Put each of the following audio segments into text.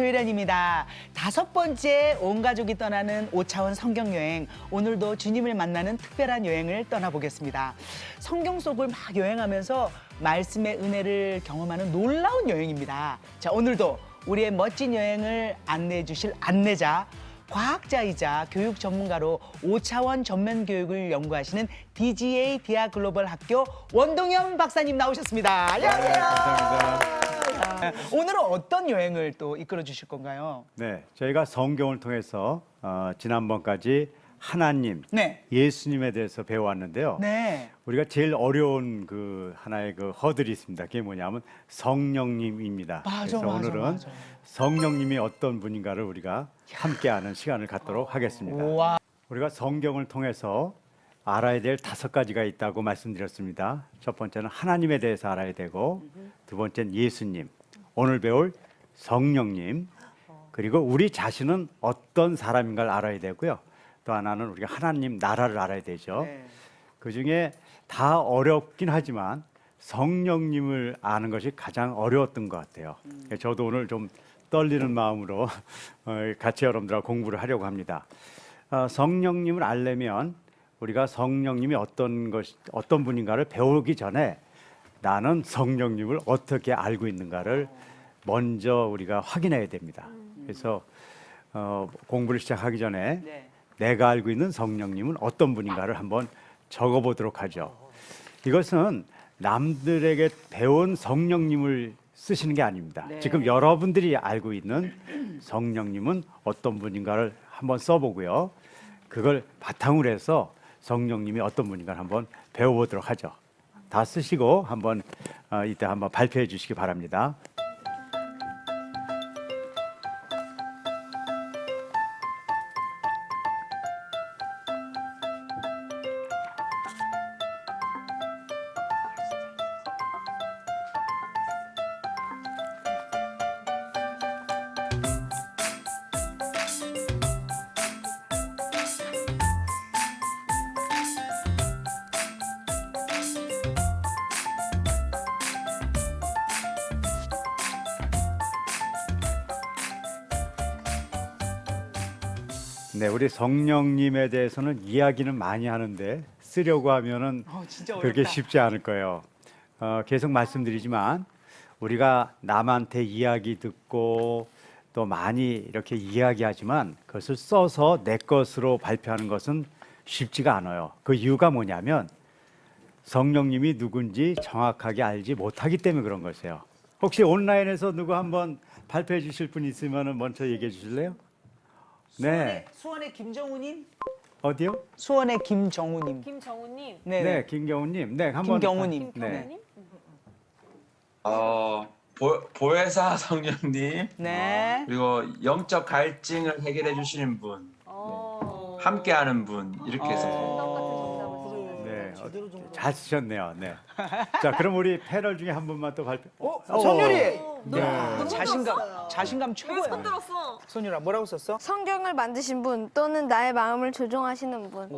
조혜련입니다. 5번째 온 가족이 떠나는 5차원 성경여행. 오늘도 주님을 만나는 특별한 여행을 떠나보겠습니다. 성경 속을 막 여행하면서 말씀의 은혜를 경험하는 놀라운 여행입니다. 자, 오늘도 우리의 멋진 여행을 안내해 주실 안내자, 과학자이자 교육 전문가로 5차원 전면 교육을 연구하시는 DGA 디아 글로벌 학교 원동영 박사님 나오셨습니다. 안녕하세요. 감사합니다. 오늘은 어떤 여행을 또 이끌어 주실 건가요? 네, 저희가 성경을 통해서 지난번까지 하나님, 네. 예수님에 대해서 배워왔는데요. 네. 우리가 제일 어려운 그 하나의 그 허들이 있습니다. 그게 뭐냐면 성령님입니다. 맞아, 그래서 맞아, 오늘은 맞아. 성령님이 어떤 분인가를 우리가 함께하는 시간을 갖도록 하겠습니다. 우와. 우리가 성경을 통해서 알아야 될 5가지가 있다고 말씀드렸습니다. 첫 번째는 하나님에 대해서 알아야 되고, 두 번째는 예수님, 오늘 배울 성령님, 그리고 우리 자신은 어떤 사람인가를 알아야 되고요. 또 하나는 우리가 하나님 나라를 알아야 되죠. 네. 그중에 다 어렵긴 하지만 성령님을 아는 것이 가장 어려웠던 것 같아요. 저도 오늘 좀 떨리는 마음으로 같이 여러분들하고 공부를 하려고 합니다. 성령님을 알려면 우리가 성령님이 어떤 분인가를 배우기 전에 나는 성령님을 어떻게 알고 있는가를 먼저 우리가 확인해야 됩니다. 그래서 공부를 시작하기 전에 네. 내가 알고 있는 성령님은 어떤 분인가를 한번 적어보도록 하죠. 이것은 남들에게 배운 성령님을 쓰시는 게 아닙니다. 네. 지금 여러분들이 알고 있는 성령님은 어떤 분인가를 한번 써보고요. 그걸 바탕으로 해서 성령님이 어떤 분인가를 한번 배워보도록 하죠. 다 쓰시고 한번 이때 한번 발표해 주시기 바랍니다. 네, 우리 성령님에 대해서는 이야기는 많이 하는데 쓰려고 하면은 진짜 어렵다. 그렇게 쉽지 않을 거예요. 계속 말씀드리지만 우리가 남한테 이야기 듣고 또 많이 이렇게 이야기하지만 그것을 써서 내 것으로 발표하는 것은 쉽지가 않아요. 그 이유가 뭐냐면 성령님이 누군지 정확하게 알지 못하기 때문에 그런 것이에요. 혹시 온라인에서 누구 한번 발표해 주실 분 있으면 먼저 얘기해 주실래요? 네. 수원의 김정우님? 어디요? 수원의 김정우님. 김정우님. 네. 김경우님. 네, 한번. 김경우님. 네. 보혜사 성령님, 네. 그리고 영적 갈증을 해결해 주시는 분, 함께하는 분, 이렇게 해서 정답 같은 정답을 네. 주시네요. 잘 쓰셨네요. 네. 자, 그럼 우리 패널 중에 한 분만 또 발표. 선율이. 네. 자신감 최고야. 손 들었어. 선율아, 뭐라고 썼어? 성경을 만드신 분 또는 나의 마음을 조종하시는 분.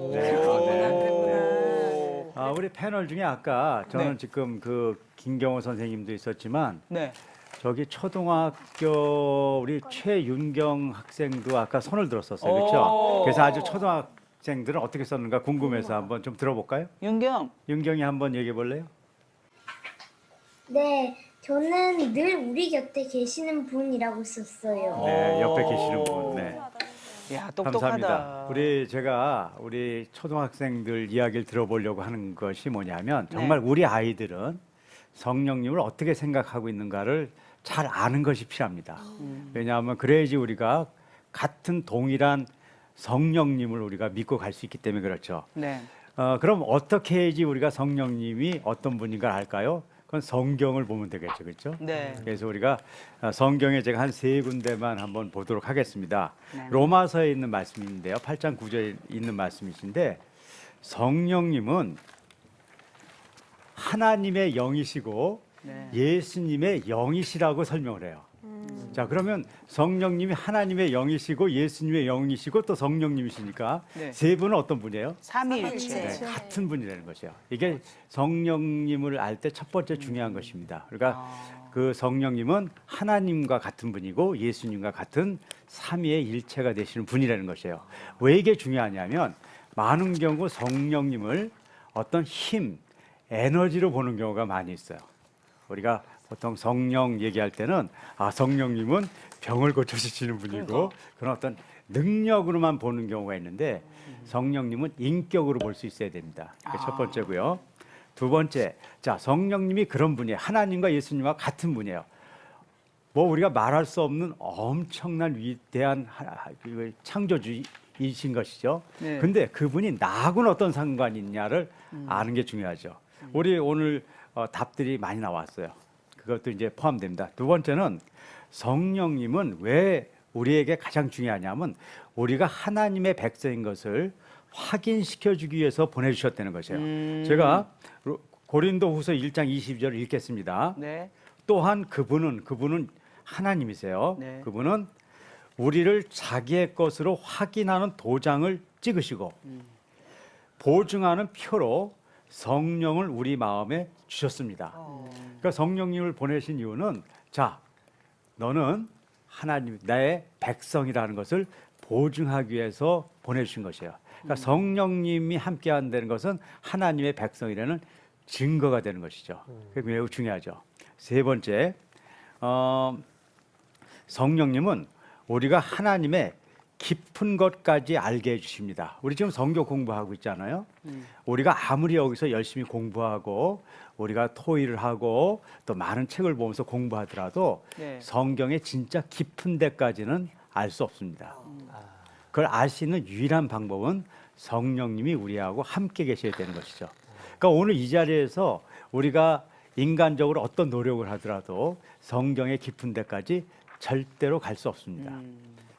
우리 패널 중에 아까 저는 네. 지금 그 김경호 선생님도 있었지만 네. 저기 초등학교 우리 최윤경 학생도 아까 손을 들었었어요. 그렇죠? 그래서 아주 초등학생들은 어떻게 썼는가 궁금해서 한번 좀 들어볼까요? 윤경. 윤경이 한번 얘기해 볼래요? 네, 저는 늘 우리 곁에 계시는 분이라고 썼어요. 네, 옆에 계시는 분. 네. 야, 똑똑하다. 감사합니다. 제가 우리 초등학생들 이야기를 들어보려고 하는 것이 뭐냐면 정말 우리 아이들은 성령님을 어떻게 생각하고 있는가를 잘 아는 것이 필요합니다. 왜냐하면 그래야지 우리가 같은 동일한 성령님을 우리가 믿고 갈 수 있기 때문에 그렇죠. 네. 그럼 어떻게 해야지 우리가 성령님이 어떤 분인가 알까요? 그건 성경을 보면 되겠죠, 그렇죠? 네. 그래서 우리가 성경에 제가 한 3군데만 한번 보도록 하겠습니다. 네. 로마서에 있는 말씀인데요, 8장 9절에 있는 말씀이신데 성령님은 하나님의 영이시고 네. 예수님의 영이시라고 설명을 해요. 자, 그러면 성령님이 하나님의 영이시고 예수님의 영이시고 또 성령님이시니까 네. 세 분은 어떤 분이에요? 삼위일체. 네, 같은 분이라는 것이에요. 이게 성령님을 알 때 첫 번째 중요한 것입니다. 그러니까 그 성령님은 하나님과 같은 분이고 예수님과 같은 삼위의 일체가 되시는 분이라는 것이에요. 왜 이게 중요하냐면 많은 경우 성령님을 어떤 힘, 에너지로 보는 경우가 많이 있어요. 우리가 보통 성령 얘기할 때는 성령님은 병을 고쳐주시는 분이고 그런 어떤 능력으로만 보는 경우가 있는데 성령님은 인격으로 볼 수 있어야 됩니다. 그게 첫 번째고요. 두 번째, 자 성령님이 그런 분이에요. 하나님과 예수님과 같은 분이에요. 뭐 우리가 말할 수 없는 엄청난 위대한 창조주이신 것이죠. 네. 근데 그분이 나하고는 어떤 상관이 있냐를 아는 게 중요하죠. 우리 오늘 답들이 많이 나왔어요. 그것도 이제 포함됩니다. 두 번째는 성령님은 왜 우리에게 가장 중요하냐면 우리가 하나님의 백성인 것을 확인시켜 주기 위해서 보내주셨다는 것이에요. 제가 고린도후서 1장 22절을 읽겠습니다. 네. 또한 그분은 하나님이세요. 네. 그분은 우리를 자기의 것으로 확인하는 도장을 찍으시고 보증하는 표로 성령을 우리 마음에 주셨습니다. 그러니까 성령님을 보내신 이유는 자, 너는 하나님 나의 백성이라는 것을 보증하기 위해서 보내주신 것이에요. 그러니까 성령님이 함께한다는 것은 하나님의 백성이라는 증거가 되는 것이죠. 그게 매우 중요하죠. 세 번째, 성령님은 우리가 하나님의 깊은 것까지 알게 해주십니다. 우리 지금 성경 공부하고 있잖아요. 우리가 아무리 여기서 열심히 공부하고 우리가 토의를 하고 또 많은 책을 보면서 공부하더라도 네. 성경의 진짜 깊은 데까지는 알 수 없습니다. 그걸 알 수 있는 유일한 방법은 성령님이 우리하고 함께 계셔야 되는 것이죠. 그러니까 오늘 이 자리에서 우리가 인간적으로 어떤 노력을 하더라도 성경의 깊은 데까지 절대로 갈 수 없습니다.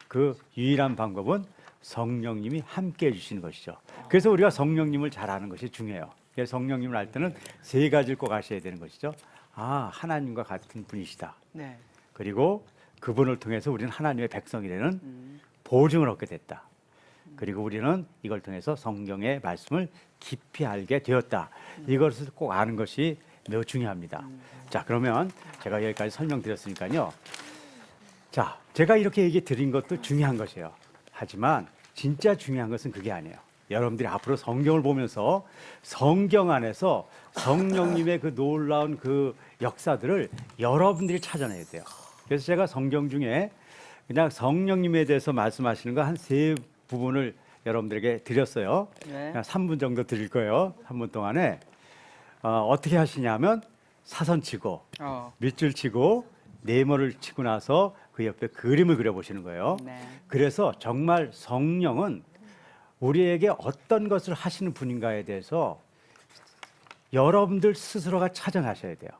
그 유일한 방법은 성령님이 함께 해주시는 것이죠. 그래서 우리가 성령님을 잘 아는 것이 중요해요. 그래서 성령님을 알 때는 세 가지를 꼭 아셔야 되는 것이죠. 하나님과 같은 분이시다. 네. 그리고 그분을 통해서 우리는 하나님의 백성이 되는 보증을 얻게 됐다. 그리고 우리는 이걸 통해서 성경의 말씀을 깊이 알게 되었다. 이것을 꼭 아는 것이 매우 중요합니다. 자, 그러면 제가 여기까지 설명드렸으니까요. 자, 제가 이렇게 얘기 드린 것도 중요한 것이에요. 하지만 진짜 중요한 것은 그게 아니에요. 여러분들이 앞으로 성경을 보면서 성경 안에서 성령님의 그 놀라운 그 역사들을 여러분들이 찾아내야 돼요. 그래서 제가 성경 중에 그냥 성령님에 대해서 말씀하시는 거 한 세 부분을 여러분들에게 드렸어요. 네. 그냥 3분 정도 드릴 거예요. 3분 동안에 어떻게 하시냐면 사선 치고 밑줄 치고 네모를 치고 나서 그 옆에 그림을 그려보시는 거예요. 네. 그래서 정말 성령은 우리에게 어떤 것을 하시는 분인가에 대해서 여러분들 스스로가 찾아나셔야 돼요.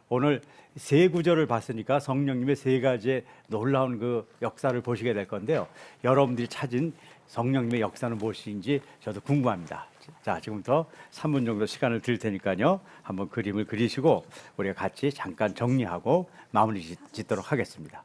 오늘 세 구절을 봤으니까 성령님의 세 가지의 놀라운 그 역사를 보시게 될 건데요. 여러분들이 찾은 성령님의 역사는 무엇인지 저도 궁금합니다. 자, 지금부터 3분 정도 시간을 드릴 테니까요. 한번 그림을 그리시고 우리가 같이 잠깐 정리하고 마무리 짓도록 하겠습니다.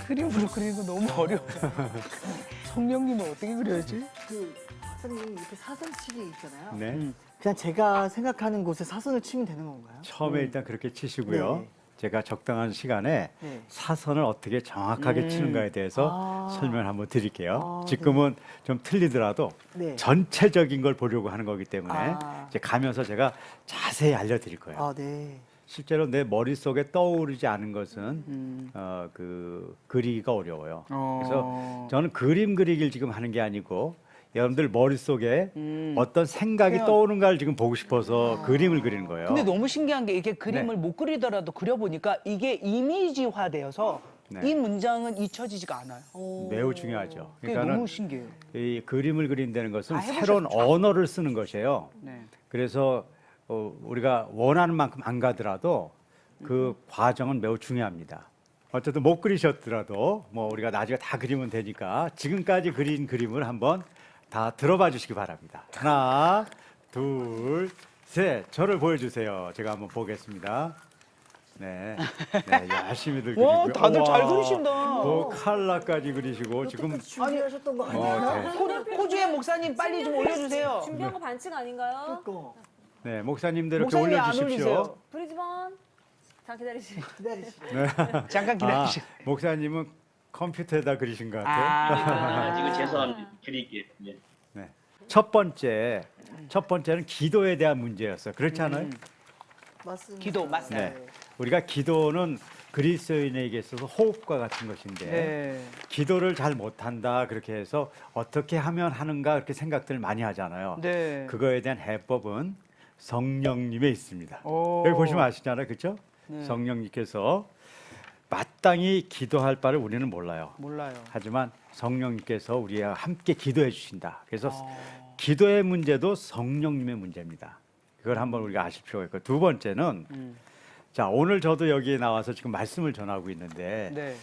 그림으로 그리는 거 너무 어려워. 성령님은 어떻게 그려야지? 그 박사님 이렇게 사선치기 있잖아요. 네. 그냥 제가 생각하는 곳에 사선을 치면 되는 건가요? 처음에 일단 그렇게 치시고요. 네. 제가 적당한 시간에 네. 사선을 어떻게 정확하게 치는가에 대해서 설명을 한번 드릴게요. 아, 지금은 좀 틀리더라도 네. 전체적인 걸 보려고 하는 거기 때문에 아. 이제 가면서 제가 자세히 알려드릴 거예요. 아, 네. 실제로 내 머릿속에 떠오르지 않은 것은 그 그리기가 어려워요. 그래서 저는 그림 그리기를 지금 하는 게 아니고 여러분들 머릿속에 어떤 생각이 그냥- 떠오르는가를 지금 보고 싶어서 그림을 그리는 거예요. 근데 너무 신기한 게 이게 그림을 네. 못 그리더라도 그려보니까 이게 이미지화되어서 네. 이 문장은 잊혀지지가 않아요. 매우 중요하죠. 그게 그러니까는 너무 신기해요. 이 그림을 그린다는 것은 아, 해보셨죠? 새로운 언어를 쓰는 것이에요. 네. 그래서 우리가 원하는 만큼 안 가더라도 그 과정은 매우 중요합니다. 어쨌든 못 그리셨더라도 뭐 우리가 나중에 다 그리면 되니까 지금까지 그린 그림을 한번 다 들어봐 주시기 바랍니다. 하나, 둘, 셋. 저를 보여주세요. 제가 한번 보겠습니다. 네, 네 열심히들 그리고요. 와, 다들 잘 우와, 그리신다. 뭐 칼라까지 그리시고 지금 준비하셨던 거 아니에요? 네. 호주의 목사님 빨리 좀 올려주세요. 준비한 거 반칙 아닌가요? 그거 네, 목사님들 이렇게 목사님이 안 올려주십시오. 올리세요. 브리즈번. 자 기다리시죠. 기다리시죠. 잠깐 기다리시죠. 목사님은 컴퓨터에다 그리신 것 같아요. 지금 죄송합니다. 드릴게요. 네. 네. 첫 번째는 기도에 대한 문제였어요. 그렇지 않아요? 맞습니다. 기도, 맞습니다. 네. 우리가 기도는 그리스도인에게 있어서 호흡과 같은 것인데 네. 기도를 잘 못한다 그렇게 해서 어떻게 하면 하는가 그렇게 생각들 많이 하잖아요. 네. 그거에 대한 해법은 성령님에 있습니다. 오. 여기 보시면 아시잖아요, 그렇죠? 네. 성령님께서 마땅히 기도할 바를 우리는 몰라요. 몰라요. 하지만 성령님께서 우리와 함께 기도해 주신다. 그래서 어. 기도의 문제도 성령님의 문제입니다. 그걸 한번 우리가 아실 필요가 있고 두 번째는 자 오늘 저도 여기에 나와서 지금 말씀을 전하고 있는데 네.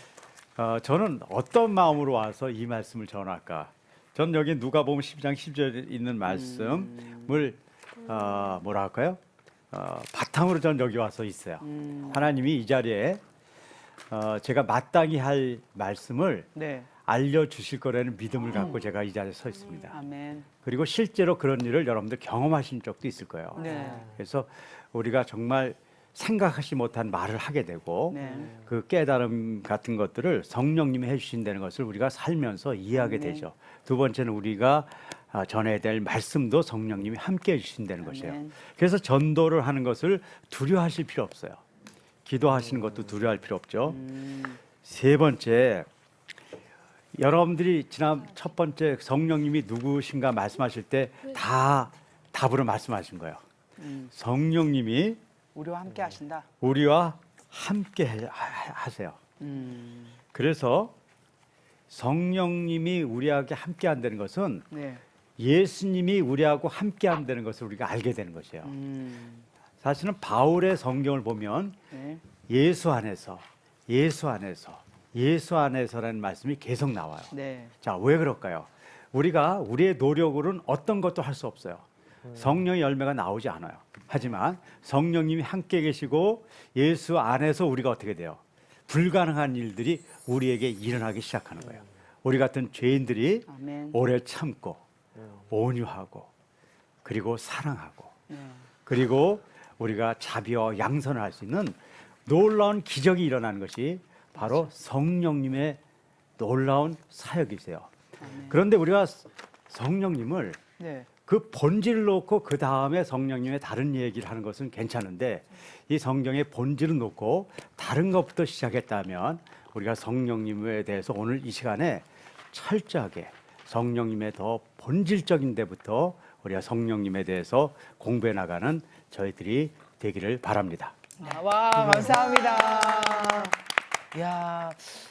저는 어떤 마음으로 와서 이 말씀을 전할까? 전 여기 누가복음 12장 10절에 있는 말씀을 뭐라 할까요? 바탕으로 전 여기 와서 있어요. 하나님이 이 자리에 제가 마땅히 할 말씀을 네. 알려주실 거라는 믿음을 갖고 제가 이 자리에 서 있습니다. 아멘. 그리고 실제로 그런 일을 여러분들 경험하신 적도 있을 거예요. 네. 그래서 우리가 정말 생각하지 못한 말을 하게 되고 네. 그 깨달음 같은 것들을 성령님이 해주신다는 것을 우리가 살면서 이해하게 되죠. 두 번째는 우리가 전해야 될 말씀도 성령님이 함께 해주신다는 것이에요. 아멘. 그래서 전도를 하는 것을 두려워하실 필요 없어요. 기도하시는 것도 두려워할 필요 없죠. 세 번째, 여러분들이 지난 첫 번째 성령님이 누구신가 말씀하실 때 다 답으로 말씀하신 거예요. 성령님이 우리와 함께 하신다. 우리와 함께 하세요. 그래서 성령님이 우리하고 함께 한다는 것은 네. 예수님이 우리하고 함께 한다는 것을 우리가 알게 되는 것이에요. 사실은 바울의 성경을 보면 네. 예수 안에서, 예수 안에서, 예수 안에서라는 말씀이 계속 나와요. 네. 자, 왜 그럴까요? 우리가 우리의 노력으로는 어떤 것도 할 수 없어요. 성령의 열매가 나오지 않아요. 하지만 성령님이 함께 계시고 예수 안에서 우리가 어떻게 돼요? 불가능한 일들이 우리에게 일어나기 시작하는 거예요. 우리 같은 죄인들이 아멘. 오래 참고 온유하고 그리고 사랑하고 네. 그리고 우리가 자비와 양선을 할 수 있는 놀라운 기적이 일어나는 것이 바로 성령님의 놀라운 사역이세요. 그런데 우리가 성령님을 네. 그 본질을 놓고 그 다음에 성령님의 다른 얘기를 하는 것은 괜찮은데 이 성경의 본질을 놓고 다른 것부터 시작했다면 우리가 성령님에 대해서 오늘 이 시간에 철저하게 성령님의 더 본질적인 데부터 우리가 성령님에 대해서 공부해 나가는 저희들이 되기를 바랍니다. 와, 감사합니다. 야,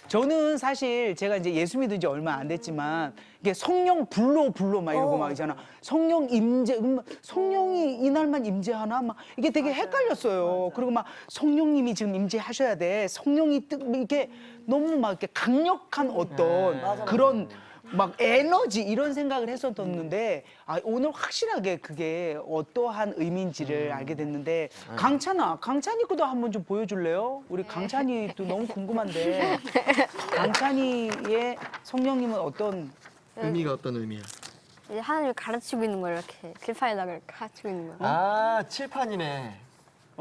저는 사실 제가 이제 예수 믿은 지 얼마 안 됐지만 이게 성령 불로 막 이러고 막 있잖아. 성령 임재, 성령이 이날만 임재하나 막 이게 되게 헷갈렸어요. 그리고 막 성령님이 지금 임재하셔야 돼. 성령이 이렇게 너무 막 이렇게 강력한 어떤 그런 막 에너지 이런 생각을 했었었는데 오늘 확실하게 그게 어떠한 의미인지를 알게 됐는데 강찬이 거도 한번 좀 보여줄래요? 우리 강찬이도 너무 궁금한데 강찬이의 성령님은 어떤 의미가 어떤 의미야? 이제 하나님이 가르치고 있는 걸 이렇게 길판에다가 이렇게 가르치고 있는 거예요. 아, 칠판이네.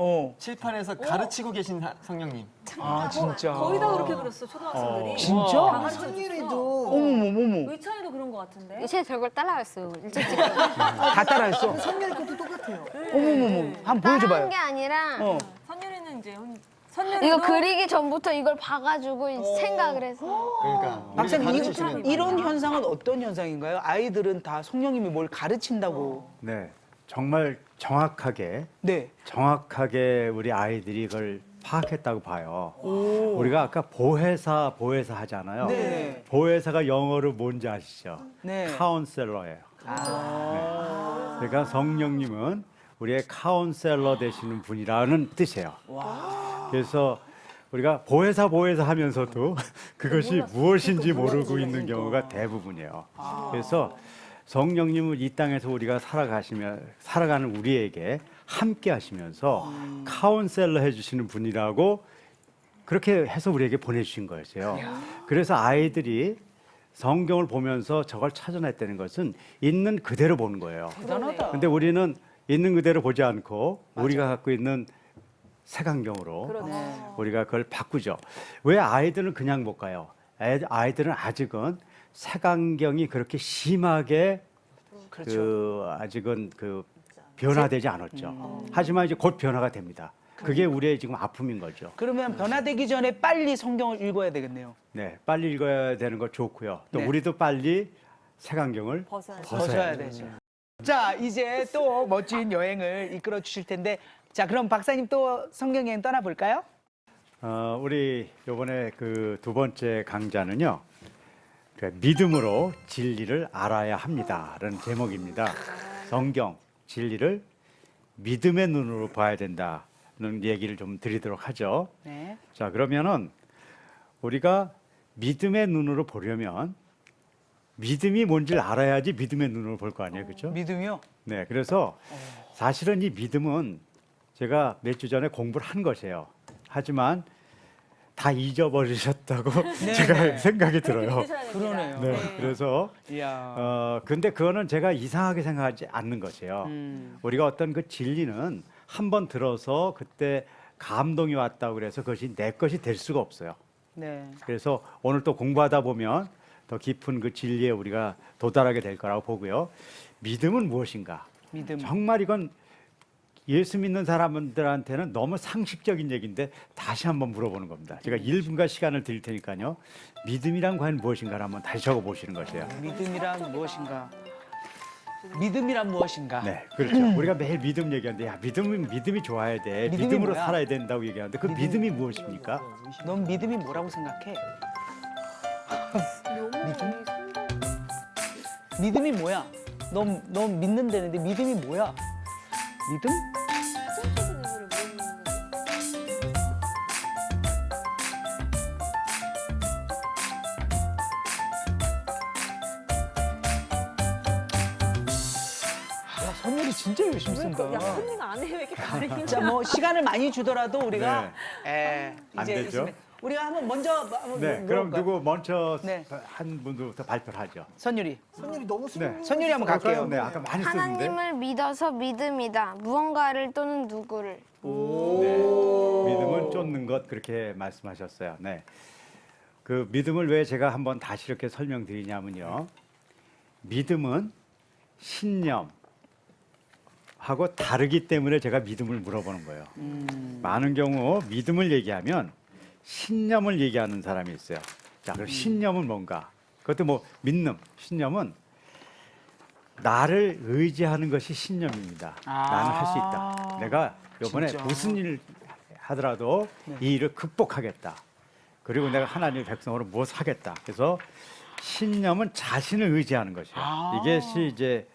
어. 칠판에서 가르치고 계신 성령님. 아 진짜 거의 다 그렇게 그렸어 초등학생들이. 진짜? 다 가르쳐 성일이도 어머머머 의찬이도 그런 거 같은데. 이제 저걸 따라했어요. 일찍 다 따라했어 성렬이 것도 똑같아요. 어머머머 한번 따라한 보여줘봐요 게 아니라 어. 선율이는 이제 선율이도 이거 그리기 전부터 이걸 봐가지고 생각을 해서 그러니까 박사님 가르치시는 이런 현상은 어떤 현상인가요? 아이들은 다 성령님이 뭘 가르친다고 네, 정말 정확하게 우리 아이들이 이걸 파악했다고 봐요. 우리가 아까 보혜사 하잖아요. 네. 보혜사가 영어로 뭔지 아시죠? 네. 카운셀러예요. 네. 그러니까 성령님은 우리의 카운셀러 되시는 분이라는 뜻이에요. 그래서 우리가 보혜사 하면서도 그것이 무엇인지 모르고 있는 경우가 대부분이에요. 그래서 성령님은 이 땅에서 우리가 살아가는 우리에게 함께 하시면서 카운셀러 해주시는 분이라고 그렇게 해서 우리에게 보내주신 거였어요. 그래서 아이들이 성경을 보면서 저걸 찾아냈다는 것은 있는 그대로 보는 거예요. 대단하다. 근데 우리는 있는 그대로 보지 않고 우리가 갖고 있는 색안경으로 그러네. 우리가 그걸 바꾸죠. 왜 아이들은 그냥 못 가요? 아이들은 아직은 색안경이 그렇게 심하게 그렇죠. 아직은 변화되지 않았죠. 하지만 이제 곧 변화가 됩니다. 그게 우리의 지금 아픔인 거죠. 그러면 변화되기 전에 빨리 성경을 읽어야 되겠네요. 네, 빨리 읽어야 되는 거 좋고요. 또 네. 우리도 빨리 색안경을 벗어야죠. 벗어야 되죠. 자, 이제 또 멋진 여행을 이끌어 주실 텐데, 자, 그럼 박사님 또 성경 여행 떠나 볼까요? 우리 이번에 그 두 번째 강좌는요. 믿음으로 진리를 알아야 합니다라는 제목입니다. 성경 진리를 믿음의 눈으로 봐야 된다는 얘기를 좀 드리도록 하죠. 네. 자, 그러면은 우리가 믿음의 눈으로 보려면 믿음이 뭔지를 알아야지 믿음의 눈으로 볼 거 아니에요, 그렇죠? 믿음이요? 네, 그래서 사실은 이 믿음은 제가 몇 주 전에 공부를 한 것이에요. 하지만 다 잊어버리셨다고 제가 생각이 들어요. 그러네요. 네, 그래서 이야. 근데 그거는 제가 이상하게 생각하지 않는 것이에요. 우리가 어떤 그 진리는 한 번 들어서 그때 감동이 왔다고 그래서 그것이 내 것이 될 수가 없어요. 네. 그래서 오늘 또 공부하다 보면 더 깊은 그 진리에 우리가 도달하게 될 거라고 보고요. 믿음은 무엇인가? 믿음. 정말 이건 예수 믿는 사람들한테는 너무 상식적인 얘기인데 다시 한번 물어보는 겁니다. 제가 1분간 시간을 드릴 테니까요. 믿음이란 과연 무엇인가를 한번 다시 적어 보시는 것이에요. 믿음이란 무엇인가? 믿음이란 무엇인가? 네, 그렇죠. 우리가 매일 믿음 얘기하는데 야, 믿음이 좋아야 돼. 믿음이 믿음으로 뭐야? 살아야 된다고 얘기하는데 그 믿음이 무엇입니까? 넌 믿음이 뭐라고 생각해? 믿음이 뭐야? 넌 믿는다는데 믿음이 뭐야? 믿음? 야, 선율이 진짜 열심히 쓴다. 야, 선미가 안 해. 왜 이렇게 가리냐. 자, 뭐 시간을 많이 주더라도 우리가 안 이제 되죠? 우리가 한번 먼저 한번 네, 그럼 물어볼까요? 누구 먼저 네. 한 분부터 발표를 하죠. 선율이. 선율이 너무 네. 선율이 한번 갈게요. 네, 아까 많이 썼는데. 하나님을 믿어서 믿음이다. 무언가를 또는 누구를. 네, 믿음은 쫓는 것 그렇게 말씀하셨어요. 네, 그 믿음을 왜 제가 한번 다시 이렇게 설명드리냐면요. 믿음은 신념하고 다르기 때문에 제가 믿음을 물어보는 거예요. 많은 경우 믿음을 얘기하면 신념을 얘기하는 사람이 있어요. 자, 그럼 신념은 뭔가? 그것도 뭐 믿는 신념은 나를 의지하는 것이 신념입니다. 나는 할 수 있다. 내가 이번에 진짜? 무슨 일을 하더라도 이 일을 극복하겠다. 그리고 내가 하나님의 백성으로 무엇을 하겠다. 그래서 신념은 자신을 의지하는 것이에요. 이것이 이제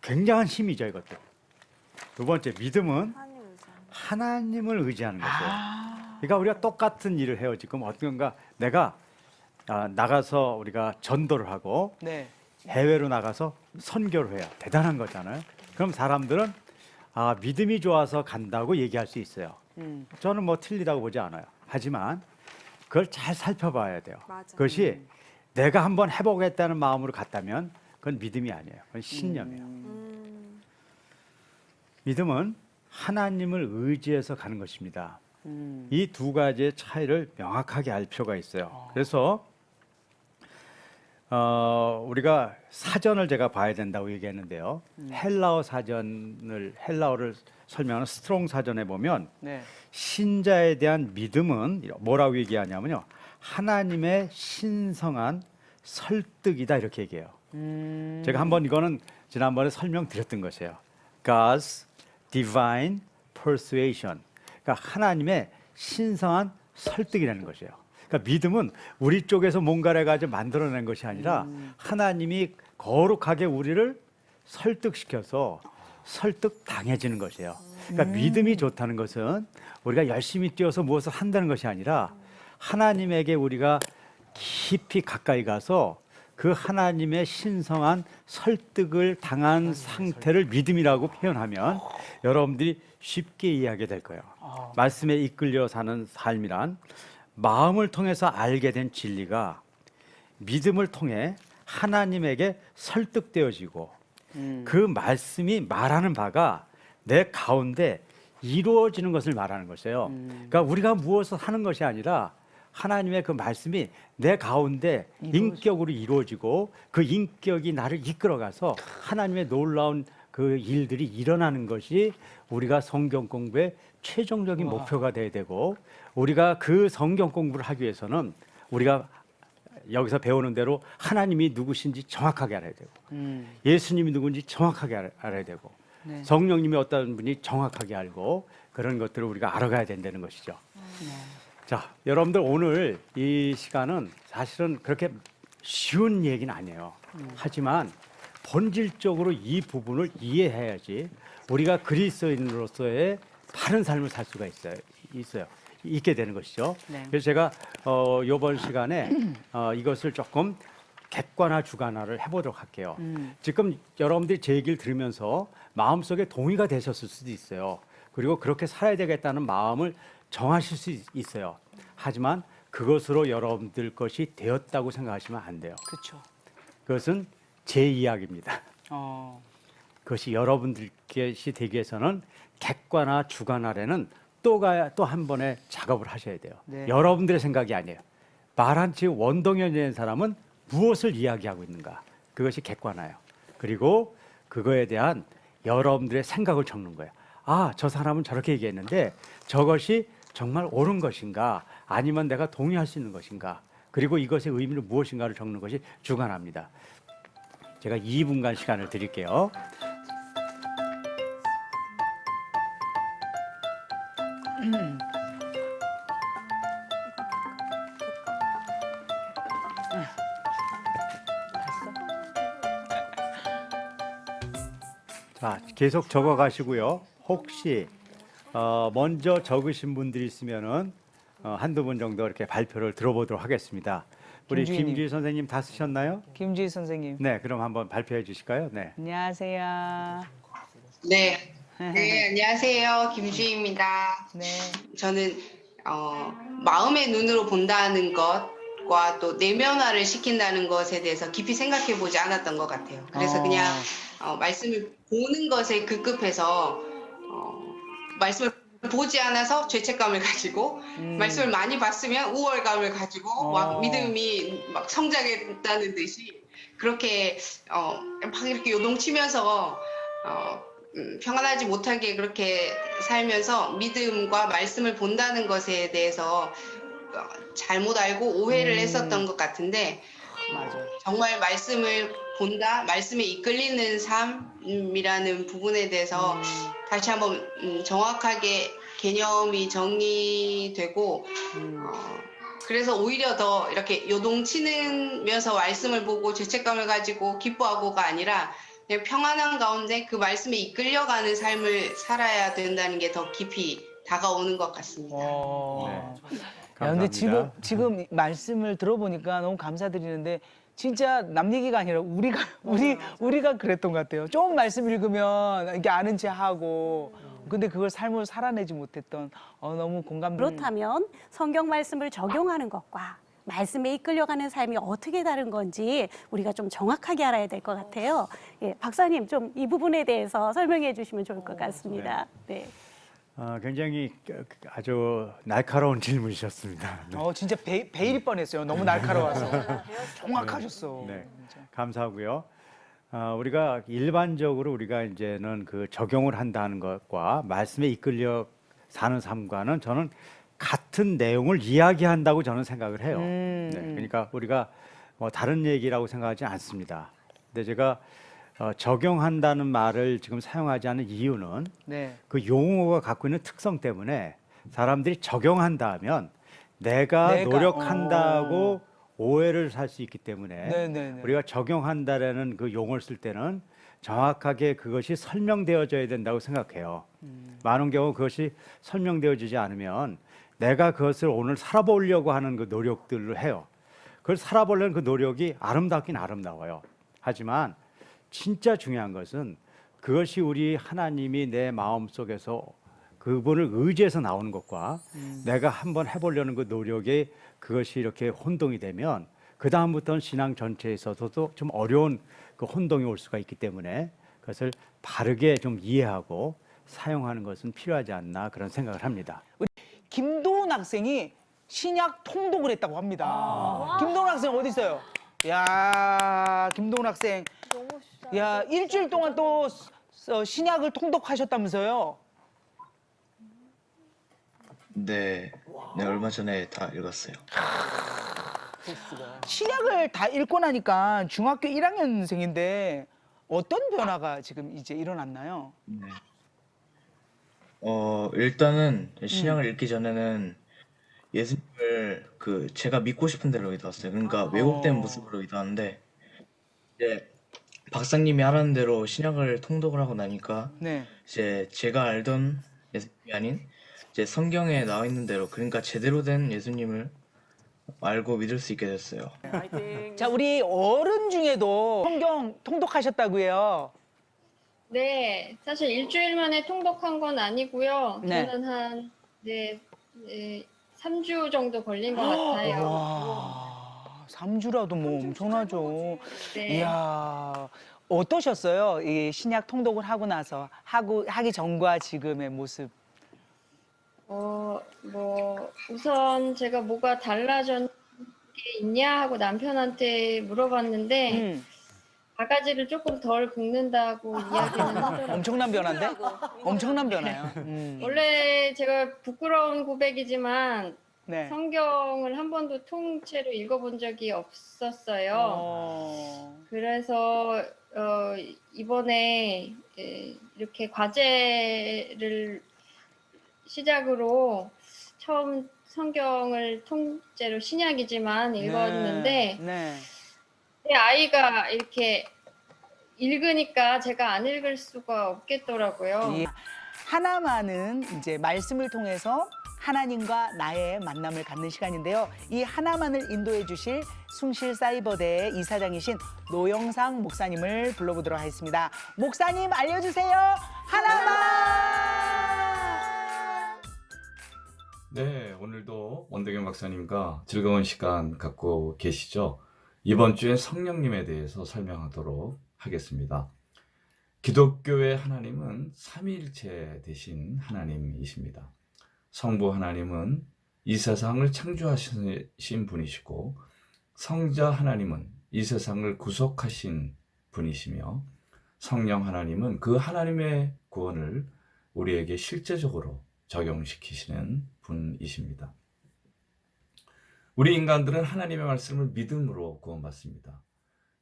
굉장한 힘이죠, 이것도. 두 번째, 믿음은 하나님을 의지하는 것이에요. 그러니까 우리가 똑같은 일을 해요. 지금 어떤가 내가 나가서 우리가 전도를 하고 네. 해외로 나가서 선교를 해요. 대단한 거잖아요. 그럼 사람들은 믿음이 좋아서 간다고 얘기할 수 있어요. 저는 뭐 틀리다고 보지 않아요. 하지만 그걸 잘 살펴봐야 돼요. 그것이 내가 한번 해보겠다는 마음으로 갔다면 그건 믿음이 아니에요. 그건 신념이에요. 믿음은 하나님을 의지해서 가는 것입니다. 이 두 가지의 차이를 명확하게 알 필요가 있어요. 그래서 우리가 사전을 제가 봐야 된다고 얘기했는데요. 헬라어를 설명하는 스트롱 사전에 보면 네. 신자에 대한 믿음은 뭐라고 얘기하냐면요. 하나님의 신성한 설득이다 이렇게 얘기해요. 제가 한번 이거는 지난번에 설명드렸던 것이에요. God's divine persuasion. 그러니까 하나님의 신성한 설득이라는 것이에요. 그러니까 믿음은 우리 쪽에서 뭔가를 가지고 만들어낸 것이 아니라 하나님이 거룩하게 우리를 설득시켜서 설득 당해지는 것이에요. 그러니까 믿음이 좋다는 것은 우리가 열심히 뛰어서 무엇을 한다는 것이 아니라 하나님에게 우리가 깊이 가까이 가서 그 하나님의 신성한 설득을 당한 상태를 믿음이라고 표현하면 여러분들이 쉽게 이해하게 될 거예요. 말씀에 이끌려 사는 삶이란 마음을 통해서 알게 된 진리가 믿음을 통해 하나님에게 설득되어지고 그 말씀이 말하는 바가 내 가운데 이루어지는 것을 말하는 것이에요. 그러니까 우리가 무엇을 하는 것이 아니라 하나님의 그 말씀이 내 가운데 인격으로 이루어지고 그 인격이 나를 이끌어가서 하나님의 놀라운 그 일들이 일어나는 것이 우리가 성경 공부의 최종적인 목표가 돼야 되고 우리가 그 성경 공부를 하기 위해서는 우리가 여기서 배우는 대로 하나님이 누구신지 정확하게 알아야 되고 예수님이 누군지 정확하게 알아야 되고 네. 성령님이 어떤 분이 정확하게 알고 그런 것들을 우리가 알아가야 된다는 것이죠. 자, 여러분들 오늘 이 시간은 사실은 그렇게 쉬운 얘기는 아니에요. 하지만 본질적으로 이 부분을 이해해야지 우리가 그리스도인으로서의 바른 삶을 살 수가 있게 되는 것이죠. 네. 그래서 제가 이번 시간에 이것을 조금 객관화 주관화를 해보도록 할게요. 지금 여러분들이 제 얘기를 들으면서 마음속에 동의가 되셨을 수도 있어요. 그리고 그렇게 살아야 되겠다는 마음을 정하실 수 있어요. 하지만 그것으로 여러분들 것이 되었다고 생각하시면 안 돼요. 그렇죠. 그것은 제 이야기입니다. 그것이 여러분들 것이 되기 위해서는 객관화 주관화라는 또 한 번의 작업을 하셔야 돼요. 네. 여러분들의 생각이 아니에요. 말한 지 원동력이 된 사람은 무엇을 이야기하고 있는가? 그것이 객관화예요. 그리고 그거에 대한 여러분들의 생각을 적는 거예요. 아, 저 사람은 저렇게 얘기했는데 저것이 정말 옳은 것인가? 아니면 내가 동의할 수 있는 것인가? 그리고 이것의 의미는 무엇인가를 적는 것이 주관합니다. 제가 2분간 시간을 드릴게요. 자, 계속 적어 가시고요. 혹시 먼저 적으신 분들이 있으면은 한두 분 정도 이렇게 발표를 들어보도록 하겠습니다. 우리 김주희님. 김주희 선생님 다 쓰셨나요? 김주희 선생님. 네, 그럼 한번 발표해 주실까요? 네. 안녕하세요. 네. 네, 안녕하세요. 김주희입니다. 네. 저는 마음의 눈으로 본다는 것과 또 내면화를 시킨다는 것에 대해서 깊이 생각해 보지 않았던 것 같아요. 그래서 그냥 말씀을 보는 것에 급급해서 말씀을 보지 않아서 죄책감을 가지고 말씀을 많이 봤으면 우월감을 가지고 막 믿음이 막 성장했다는 듯이 그렇게 막 이렇게 요동치면서 평안하지 못하게 그렇게 살면서 믿음과 말씀을 본다는 것에 대해서 잘못 알고 오해를 했었던 것 같은데 맞아요. 정말 말씀을 본다, 말씀에 이끌리는 삶이라는 부분에 대해서 다시 한번 정확하게 개념이 정리되고 그래서 오히려 더 이렇게 요동치면서 말씀을 보고 죄책감을 가지고 기뻐하고가 아니라 그냥 평안한 가운데 그 말씀에 이끌려가는 삶을 살아야 된다는 게 더 깊이 다가오는 것 같습니다. 네. 야, 근데 감사합니다. 지금 말씀을 들어보니까 너무 감사드리는데 진짜 남 얘기가 아니라 우리가 그랬던 것 같아요. 조금 말씀 읽으면 이게 아는 체 하고 근데 그걸 삶으로 살아내지 못했던 너무 공감. 그렇다면 성경 말씀을 적용하는 것과 말씀에 이끌려가는 삶이 어떻게 다른 건지 우리가 좀 정확하게 알아야 될 것 같아요. 예, 박사님 좀 이 부분에 대해서 설명해 주시면 좋을 것 같습니다. 네. 굉장히 아주 날카로운 질문이셨습니다. 네. 진짜 베일 뻔했어요. 너무 날카로워서. 정확하셨어. 네, 감사하고요. 우리가 일반적으로 우리가 이제는 그 적용을 한다는 것과 말씀에 이끌려 사는 삶과는 저는 같은 내용을 이야기한다고 저는 생각을 해요. 네, 그러니까 우리가 뭐 다른 얘기라고 생각하지 않습니다. 근데 제가 적용한다는 말을 지금 사용하지 않는 이유는 네. 그 용어가 갖고 있는 특성 때문에 사람들이 적용한다 하면 내가 노력한다고 오해를 살 수 있기 때문에 네네네. 우리가 적용한다라는 그 용어를 쓸 때는 정확하게 그것이 설명되어져야 된다고 생각해요. 많은 경우 그것이 설명되어지지 않으면 내가 그것을 오늘 살아보려고 하는 그 노력들을 해요. 그걸 살아보려는 그 노력이 아름답긴 아름다워요. 하지만 진짜 중요한 것은 그것이 우리 하나님이 내 마음속에서 그분을 의지해서 나오는 것과 내가 한번 해보려는 그 노력에 그것이 이렇게 혼동이 되면 그 다음부터는 신앙 전체에 있어서도 좀 어려운 그 혼동이 올 수가 있기 때문에 그것을 바르게 좀 이해하고 사용하는 것은 필요하지 않나 그런 생각을 합니다. 김도훈 학생이 신약 통독을 했다고 합니다. 김도훈 학생 어디 있어요? 야, 김도훈 학생. 야, 일주일 동안 또 신약을 통독하셨다면서요? 네, 네 얼마 전에 다 읽었어요. 신약을 다 읽고 나니까 중학교 1학년생인데 어떤 변화가 지금 이제 일어났나요? 네. 일단은 신약을 읽기 전에는 예수님을 그 제가 믿고 싶은 대로 믿었어요. 그러니까 왜곡된 모습으로 믿었는데 이제 박사님이 하라는 대로 신약을 통독을 하고 나니까 네. 이제 제가 알던 예수님이 아닌 이제 성경에 나와 있는 대로 그러니까 제대로 된 예수님을 알고 믿을 수 있게 됐어요. 자, 우리 어른 중에도 성경 통독하셨다고요? 네, 사실 일주일 만에 통독한 건 아니고요. 네. 저는 한 3주 정도 걸린 것 같아요. 와, 3주라도 뭐 엄청나죠. 네. 이야, 어떠셨어요? 이 신약 통독을 하고 나서 하기 전과 지금의 모습. 우선 제가 뭐가 달라진 게 있냐 하고 남편한테 물어봤는데 바가지를 조금 덜 긁는다고 이야기는 하더라고요. 엄청난 변화인데? 엄청난 변화요. 원래 제가 부끄러운 고백이지만 네. 성경을 한 번도 통째로 읽어본 적이 없었어요. 그래서 이번에 이렇게 과제를 시작으로 처음 성경을 통째로 신약이지만 읽었는데 네. 제 아이가 이렇게 읽으니까 제가 안 읽을 수가 없겠더라고요. 이 하나만은 이제 말씀을 통해서 하나님과 나의 만남을 갖는 시간인데요. 이 하나만을 인도해 주실 숭실사이버대의 이사장이신 노영상 목사님을 불러보도록 하겠습니다. 목사님 알려주세요. 하나만! 네, 오늘도 원덕영 박사님과 즐거운 시간 갖고 계시죠? 이번 주엔 성령님에 대해서 설명하도록 하겠습니다. 기독교의 하나님은 삼위일체 되신 하나님이십니다. 성부 하나님은 이 세상을 창조하신 분이시고 성자 하나님은 이 세상을 구속하신 분이시며 성령 하나님은 그 하나님의 구원을 우리에게 실제적으로 적용시키시는 분이십니다. 우리 인간들은 하나님의 말씀을 믿음으로 구원받습니다.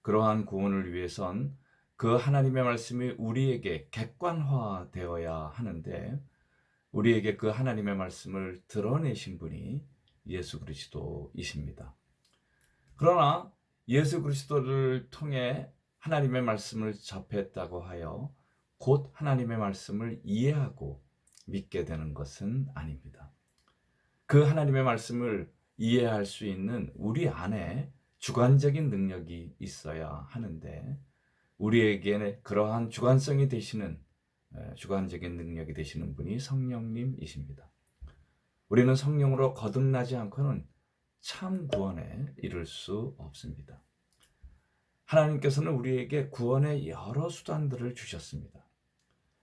그러한 구원을 위해선 그 하나님의 말씀이 우리에게 객관화되어야 하는데 우리에게 그 하나님의 말씀을 드러내신 분이 예수 그리스도이십니다. 그러나 예수 그리스도를 통해 하나님의 말씀을 접했다고 하여 곧 하나님의 말씀을 이해하고 믿게 되는 것은 아닙니다. 그 하나님의 말씀을 이해할 수 있는 우리 안에 주관적인 능력이 있어야 하는데 우리에게 그러한 주관성이 되시는 주관적인 능력이 되시는 분이 성령님이십니다. 우리는 성령으로 거듭나지 않고는 참 구원에 이를 수 없습니다. 하나님께서는 우리에게 구원의 여러 수단들을 주셨습니다.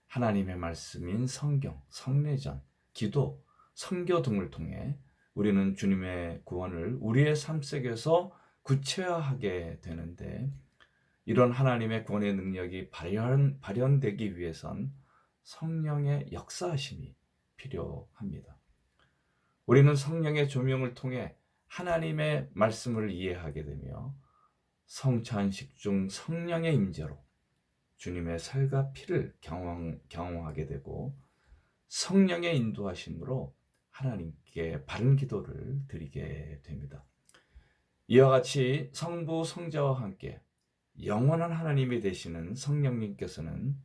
하나님의 말씀인 성경, 성례전, 기도, 선교 등을 통해 우리는 주님의 구원을 우리의 삶 속에서 구체화하게 되는데 이런 하나님의 구원의 능력이 발현되기 위해선 성령의 역사하심이 필요합니다. 우리는 성령의 조명을 통해 하나님의 말씀을 이해하게 되며 성찬식 중 성령의 임재로 주님의 살과 피를 경험하게 되고 성령의 인도하심으로 하나님께 바른 기도를 드리게 됩니다. 이와 같이 성부, 성자와 함께 영원한 하나님이 되시는 성령님께서는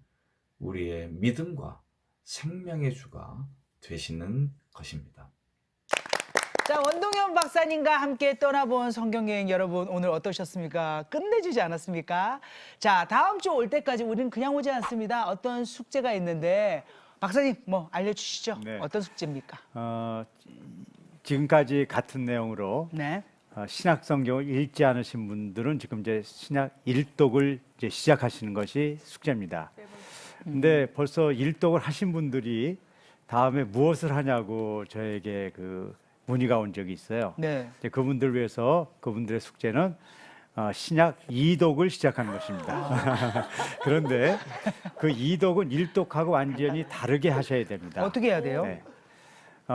우리의 믿음과 생명의 주가 되시는 것입니다. 자, 원동현 박사님과 함께 떠나본 성경여행 여러분 오늘 어떠셨습니까? 끝내주지 않았습니까? 자, 다음 주 올 때까지 우리는 그냥 오지 않습니다. 어떤 숙제가 있는데 박사님 뭐 알려주시죠. 네. 어떤 숙제입니까? 지금까지 같은 내용으로 네. 신약 성경을 읽지 않으신 분들은 지금 이제 신약 일독을 이제 시작하시는 것이 숙제입니다. 근데 벌써 일독을 하신 분들이 다음에 무엇을 하냐고 저에게 그 문의가 온 적이 있어요. 네. 이제 그분들 위해서 그분들의 숙제는 신약 2독을 시작하는 것입니다. 그런데 그 2독은 1독하고 완전히 다르게 하셔야 됩니다. 어떻게 해야 돼요? 네.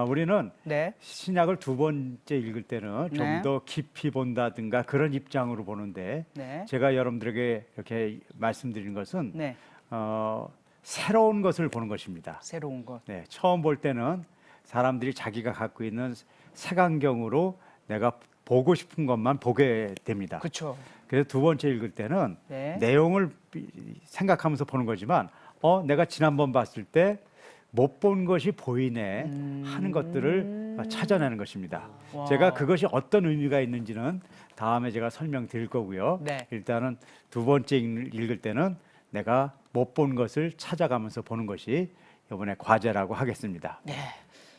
우리는 네. 신약을 두 번째 읽을 때는 네. 좀 더 깊이 본다든가 그런 입장으로 보는데 네. 제가 여러분들에게 이렇게 말씀드리는 것은 네. 새로운 것을 보는 것입니다. 새로운 것. 네, 처음 볼 때는 사람들이 자기가 갖고 있는 색안경으로 내가 보고 싶은 것만 보게 됩니다. 그렇죠. 그래서 두 번째 읽을 때는 네. 내용을 생각하면서 보는 거지만 내가 지난번 봤을 때 못 본 것이 보이네 하는 것들을 찾아내는 것입니다. 와. 제가 그것이 어떤 의미가 있는지는 다음에 제가 설명드릴 거고요. 네. 일단은 두 번째 읽을 때는 내가 못 본 것을 찾아가면서 보는 것이 이번에 과제라고 하겠습니다. 네.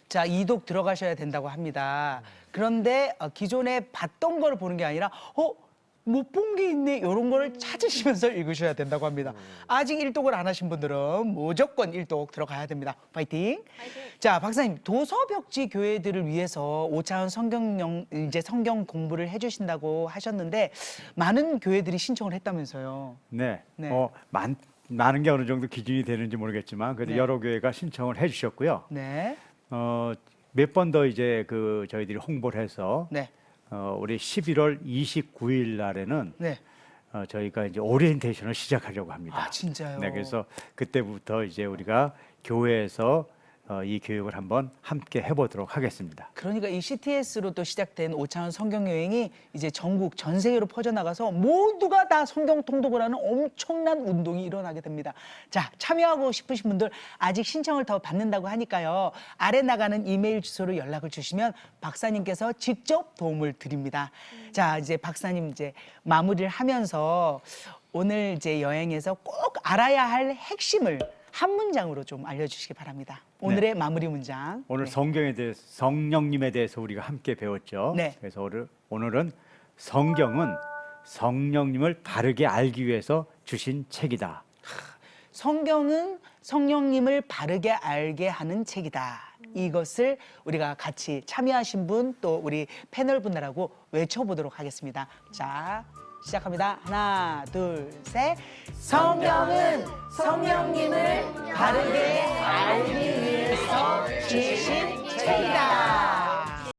자, 이독 들어가셔야 된다고 합니다. 그런데 기존에 봤던 걸 보는 게 아니라 못 본 게 있네 이런 걸 찾으시면서 읽으셔야 된다고 합니다. 아직 일독을 안 하신 분들은 무조건 일독 들어가야 됩니다. 파이팅! 자, 박사님, 도서벽지 교회들을 위해서 5차원 성경 공부를 해주신다고 하셨는데 많은 교회들이 신청을 했다면서요. 네. 네. 많은 게 어느 정도 기준이 되는지 모르겠지만 그래도 네. 여러 교회가 신청을 해주셨고요. 네. 몇 번 더 이제 저희들이 홍보를 해서 네. 우리 11월 29일 날에는 네. 저희가 이제 오리엔테이션을 시작하려고 합니다. 아, 진짜요? 네, 그래서 그때부터 이제 우리가 교회에서 이 교육을 한번 함께 해보도록 하겠습니다. 그러니까 이 CTS로 또 시작된 5차원 성경 여행이 이제 전국 전 세계로 퍼져나가서 모두가 다 성경 통독을 하는 엄청난 운동이 일어나게 됩니다. 자, 참여하고 싶으신 분들 아직 신청을 더 받는다고 하니까요. 아래 나가는 이메일 주소로 연락을 주시면 박사님께서 직접 도움을 드립니다. 자, 이제 박사님 이제 마무리를 하면서 오늘 이제 여행에서 꼭 알아야 할 핵심을 한 문장으로 좀 알려주시기 바랍니다. 오늘의 마무리 문장. 오늘 네. 성경에 대해서 성령님에 대해서 우리가 함께 배웠죠. 네. 그래서 오늘은 성경은 성령님을 바르게 알기 위해서 주신 책이다. 성경은 성령님을 바르게 알게 하는 책이다. 이것을 우리가 같이 참여하신 분 또 우리 패널 분들하고 외쳐보도록 하겠습니다. 자, 시작합니다. 하나, 둘, 셋. 성경은 성령님을 바르게 알기 위해서 주신 책이다.